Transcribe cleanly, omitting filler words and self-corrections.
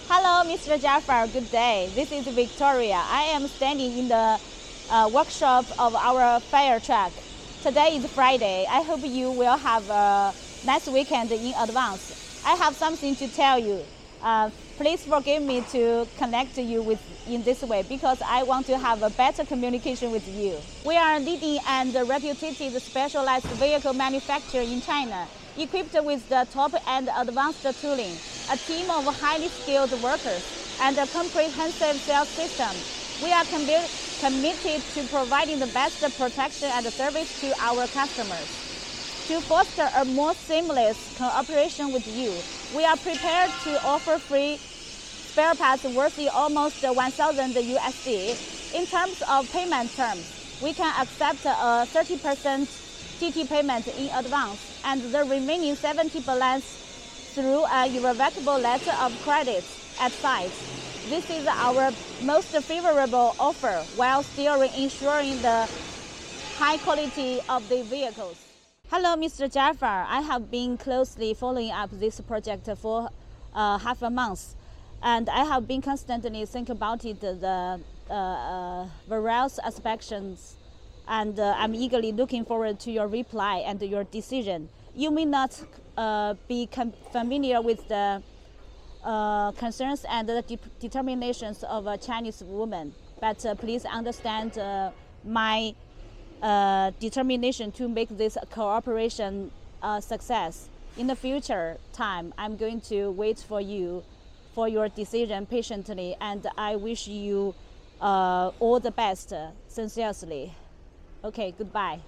Hello, Mr. Jafar. Good day. This is Victoria. I am standing in the workshop of our fire truck. Today is Friday. I hope you will have a nice weekend in advance. I have something to tell you. Please forgive me to connect you with in this way because I want to have a better communication with you. We are a leading and reputed specialized vehicle manufacturer in China, equipped with the top-end advanced tooling, a team of highly skilled workers, and a comprehensive sales system. We are committed to providing the best protection and service to our customers. To foster a more seamless cooperation with you, we are prepared to offer free spare parts worth almost 1,000 USD. In terms of payment terms, we can accept a 30% TT payment in advance and the remaining 70 balance through an irrevocable letter of credit at site. This is our most favorable offer while still ensuring the high quality of the vehicles. Hello, Mr. Jafar. I have been closely following up this project for half a month, and I have been constantly thinking about it, the various aspects, and I'm eagerly looking forward to your reply and your decision. You may not be familiar with the concerns and the determinations of a Chinese woman, but please understand my determination to make this cooperation a success. In the future time, I'm going to wait for you for your decision patiently, and I wish you all the best, sincerely. Okay, goodbye.